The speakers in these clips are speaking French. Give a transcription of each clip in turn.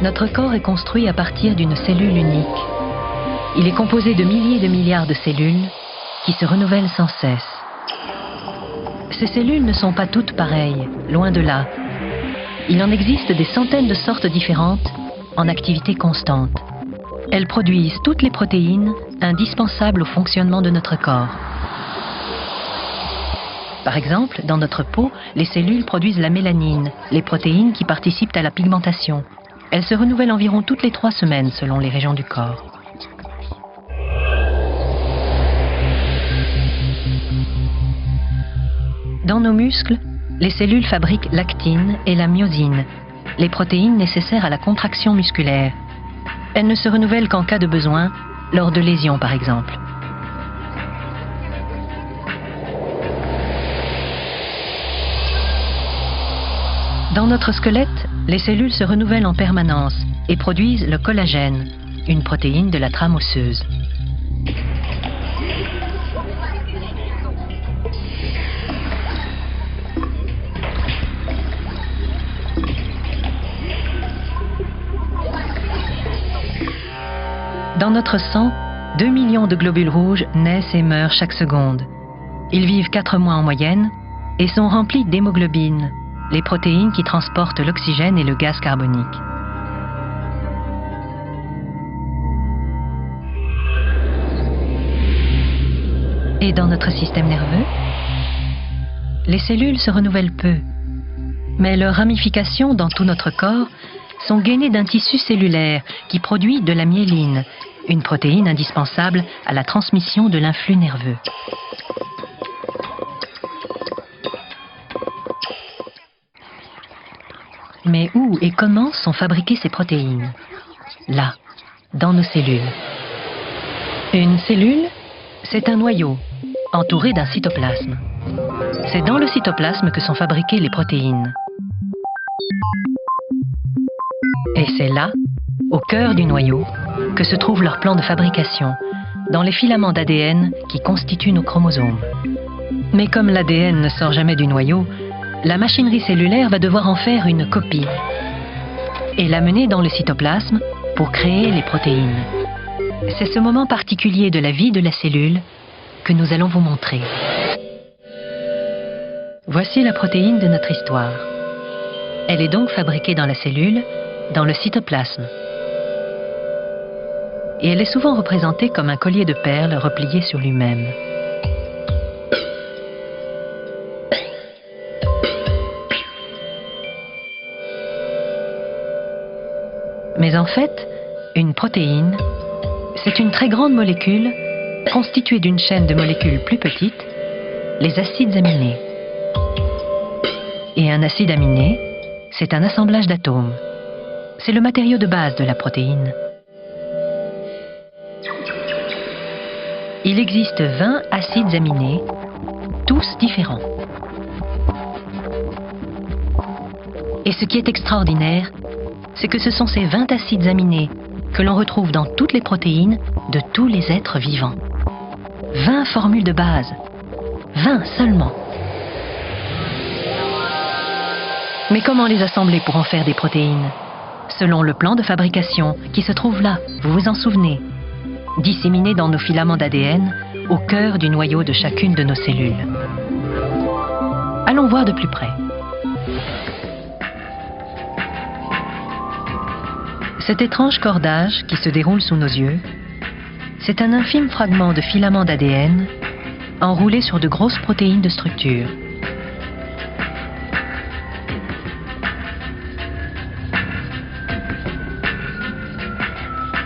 Notre corps est construit à partir d'une cellule unique. Il est composé de milliers de milliards de cellules qui se renouvellent sans cesse. Ces cellules ne sont pas toutes pareilles, loin de là. Il en existe des centaines de sortes différentes en activité constante. Elles produisent toutes les protéines indispensables au fonctionnement de notre corps. Par exemple, dans notre peau, les cellules produisent la mélanine, les protéines qui participent à la pigmentation. Elles se renouvellent environ toutes les 3 semaines selon les régions du corps. Dans nos muscles, les cellules fabriquent l'actine et la myosine, les protéines nécessaires à la contraction musculaire. Elles ne se renouvellent qu'en cas de besoin, lors de lésions par exemple. Dans notre squelette, les cellules se renouvellent en permanence et produisent le collagène, une protéine de la trame osseuse. Dans notre sang, 2 millions de globules rouges naissent et meurent chaque seconde. Ils vivent 4 mois en moyenne et sont remplis d'hémoglobine, les protéines qui transportent l'oxygène et le gaz carbonique. Et dans notre système nerveux, les cellules se renouvellent peu, mais leurs ramifications dans tout notre corps sont gainées d'un tissu cellulaire qui produit de la myéline, une protéine indispensable à la transmission de l'influx nerveux. Mais où et comment sont fabriquées ces protéines? Là, dans nos cellules. Une cellule, c'est un noyau, entouré d'un cytoplasme. C'est dans le cytoplasme que sont fabriquées les protéines. Et c'est là, au cœur du noyau, que se trouve leur plan de fabrication, dans les filaments d'ADN qui constituent nos chromosomes. Mais comme l'ADN ne sort jamais du noyau, la machinerie cellulaire va devoir en faire une copie et l'amener dans le cytoplasme pour créer les protéines. C'est ce moment particulier de la vie de la cellule que nous allons vous montrer. Voici la protéine de notre histoire. Elle est donc fabriquée dans la cellule, dans le cytoplasme. Et elle est souvent représentée comme un collier de perles replié sur lui-même. Mais en fait, une protéine, c'est une très grande molécule constituée d'une chaîne de molécules plus petites, les acides aminés. Et un acide aminé, c'est un assemblage d'atomes. C'est le matériau de base de la protéine. Il existe 20 acides aminés, tous différents. Et ce qui est extraordinaire, c'est que ce sont ces 20 acides aminés que l'on retrouve dans toutes les protéines de tous les êtres vivants. 20 formules de base. 20 seulement. Mais comment les assembler pour en faire des protéines? Selon le plan de fabrication qui se trouve là, vous vous en souvenez, disséminé dans nos filaments d'ADN au cœur du noyau de chacune de nos cellules. Allons voir de plus près. Cet étrange cordage qui se déroule sous nos yeux, c'est un infime fragment de filament d'ADN enroulé sur de grosses protéines de structure.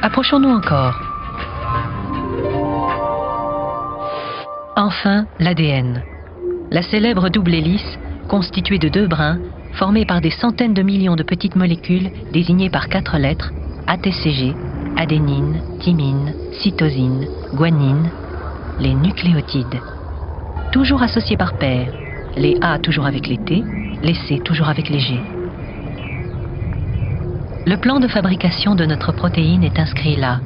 Approchons-nous encore. Enfin, l'ADN. La célèbre double hélice, constituée de 2 brins, formés par des centaines de millions de petites molécules désignées par 4 lettres, ATCG, adénine, thymine, cytosine, guanine, les nucléotides. Toujours associés par paires, les A toujours avec les T, les C toujours avec les G. Le plan de fabrication de notre protéine est inscrit là,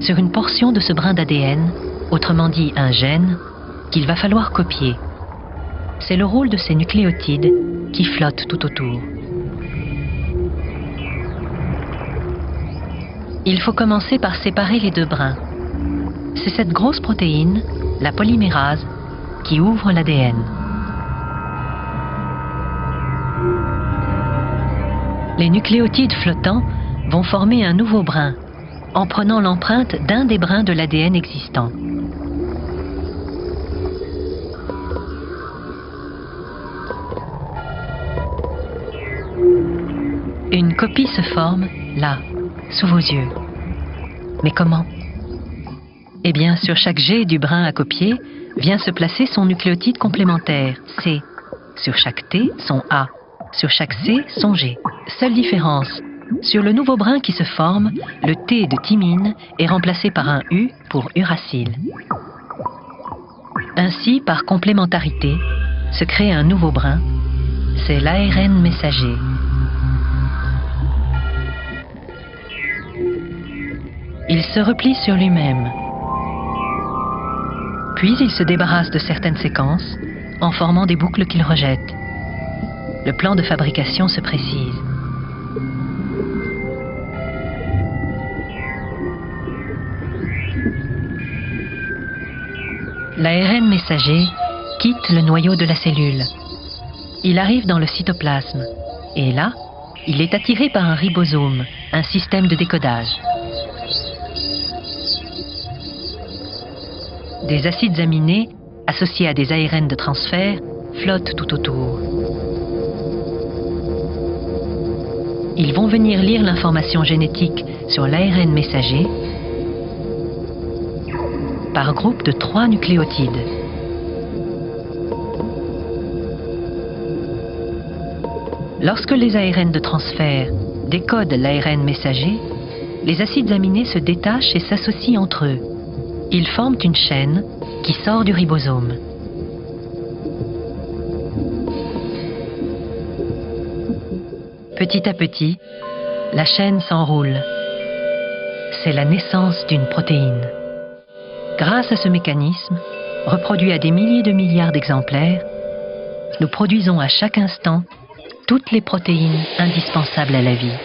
sur une portion de ce brin d'ADN, autrement dit un gène, qu'il va falloir copier. C'est le rôle de ces nucléotides qui flottent tout autour. Il faut commencer par séparer les deux brins. C'est cette grosse protéine, la polymérase, qui ouvre l'ADN. Les nucléotides flottants vont former un nouveau brin, en prenant l'empreinte d'un des brins de l'ADN existant. Une copie se forme, là, sous vos yeux. Mais comment? Eh bien, sur chaque G du brin à copier, vient se placer son nucléotide complémentaire, C. Sur chaque T, son A. Sur chaque C, son G. Seule différence, sur le nouveau brin qui se forme, le T de thymine est remplacé par un U pour uracile. Ainsi, par complémentarité, se crée un nouveau brin, c'est l'ARN messager. Il se replie sur lui-même. Puis il se débarrasse de certaines séquences en formant des boucles qu'il rejette. Le plan de fabrication se précise. L'ARN messager quitte le noyau de la cellule. Il arrive dans le cytoplasme et là, il est attiré par un ribosome, un système de décodage. Des acides aminés, associés à des ARN de transfert, flottent tout autour. Ils vont venir lire l'information génétique sur l'ARN messager par groupe de 3 nucléotides. Lorsque les ARN de transfert décodent l'ARN messager, les acides aminés se détachent et s'associent entre eux. Ils forment une chaîne qui sort du ribosome. Petit à petit, la chaîne s'enroule. C'est la naissance d'une protéine. Grâce à ce mécanisme, reproduit à des milliers de milliards d'exemplaires, nous produisons à chaque instant toutes les protéines indispensables à la vie.